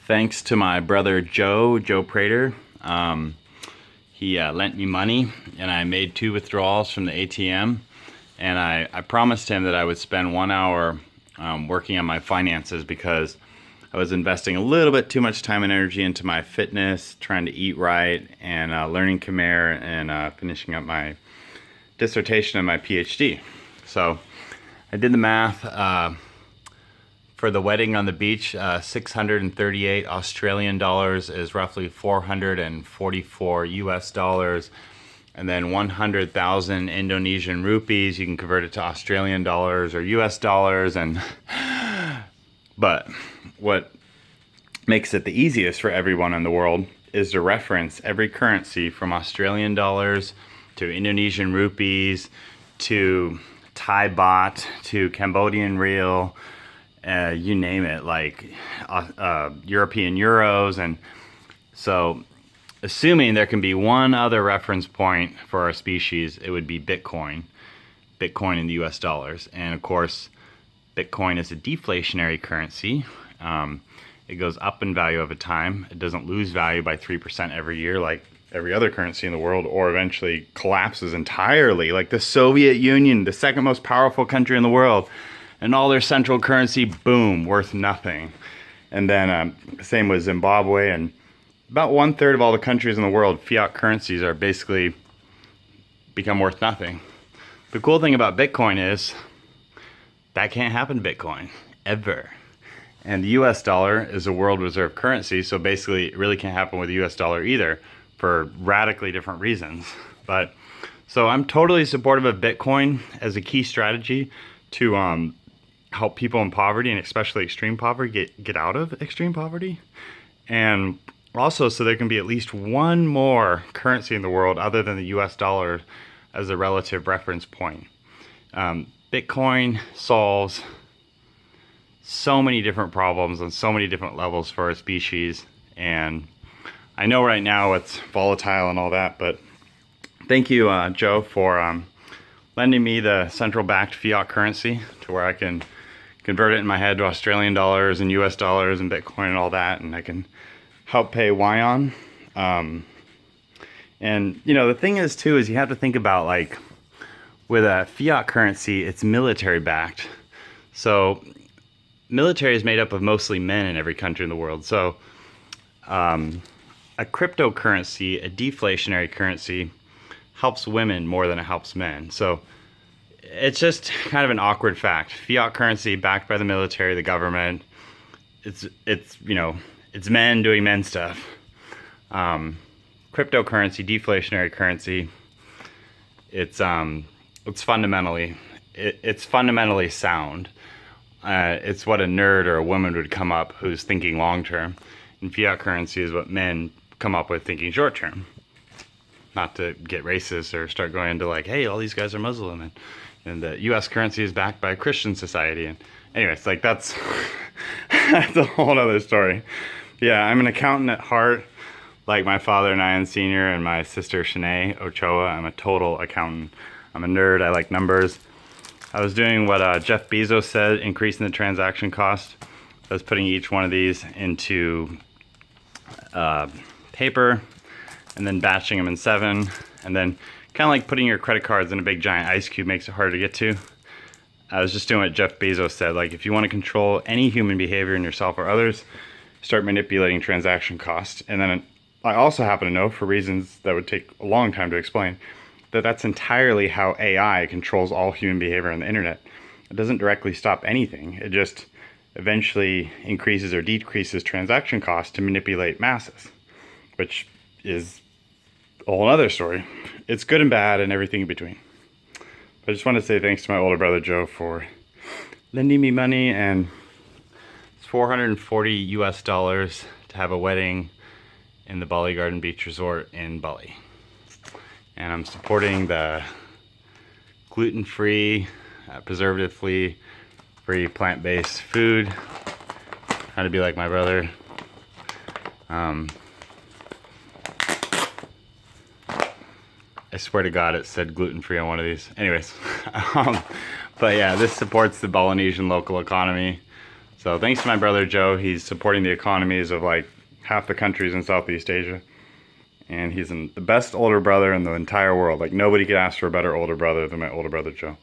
Thanks to my brother Joe Prater. He lent me money and I made 2 withdrawals from the ATM, and I promised him that I would spend 1 hour working on my finances because I was investing a little bit too much time and energy into my fitness, trying to eat right, and learning Khmer, and finishing up my dissertation and my PhD. So I did the math. For the wedding on the beach, 638 Australian dollars is roughly 444 US dollars. And then 100,000 Indonesian rupees, you can convert it to Australian dollars or US dollars. But what makes it the easiest for everyone in the world is to reference every currency from Australian dollars to Indonesian rupees to Thai baht to Cambodian riel. You name it, like European euros. And so assuming there can be one other reference point for our species, it would be Bitcoin in the US dollars. And of course, Bitcoin is a deflationary currency. It goes up in value over time. It doesn't lose value by 3% every year like every other currency in the world, or eventually collapses entirely, like the Soviet Union, the second most powerful country in the world, and all their central currency, boom, worth nothing. And then same with Zimbabwe, and about 1/3 of all the countries in the world, fiat currencies are basically become worth nothing. The cool thing about Bitcoin is that can't happen to Bitcoin, ever. And the US dollar is a world reserve currency, so basically it really can't happen with the US dollar either, for radically different reasons. But so I'm totally supportive of Bitcoin as a key strategy to help people in poverty, and especially extreme poverty, get out of extreme poverty. And also so there can be at least one more currency in the world other than the US dollar as a relative reference point. Bitcoin solves so many different problems on so many different levels for our species. And I know right now it's volatile and all that, but thank you, Joe, for lending me the central backed fiat currency to where I can convert it in my head to Australian dollars and US dollars and Bitcoin and all that, and I can help pay Wyon. And you know, the thing is too, is you have to think about, like, with a fiat currency, it's military backed. So military is made up of mostly men in every country in the world. So a cryptocurrency, a deflationary currency, helps women more than it helps men. So it's just kind of an awkward fact. Fiat currency backed by the military, the government. It's you know, it's men doing men stuff. Cryptocurrency, deflationary currency. It's fundamentally sound. It's what a nerd or a woman would come up who's thinking long term, and fiat currency is what men come up with thinking short term. Not to get racist or start going into like, hey, all these guys are Muslim, and the U.S. currency is backed by a Christian society. And anyways, like that's that's a whole other story. Yeah, I'm an accountant at heart, like my father, Nyan Sr., and my sister, Shanae Ochoa. I'm a total accountant. I'm a nerd. I like numbers. I was doing what Jeff Bezos said, increasing the transaction cost. I was putting each one of these into paper and then batching them in 7, and then kind of like putting your credit cards in a big giant ice cube makes it harder to get to. I was just doing what Jeff Bezos said, like if you want to control any human behavior in yourself or others, start manipulating transaction costs. And then I also happen to know, for reasons that would take a long time to explain, that that's entirely how AI controls all human behavior on the internet. It doesn't directly stop anything. It just eventually increases or decreases transaction costs to manipulate masses, which is a whole other story. It's good and bad and everything in between. But I just want to say thanks to my older brother Joe for lending me money, and it's 440 US dollars to have a wedding in the Bali Garden Beach Resort in Bali. And I'm supporting the gluten-free, preservative-free, plant-based food. Trying to be like my brother. I swear to God it said gluten-free on one of these. Anyways, but yeah, this supports the Balinesian local economy, So thanks to my brother Joe. He's supporting the economies of like half the countries in Southeast Asia. And he's the best older brother in the entire world. Like nobody could ask for a better older brother than my older brother Joe.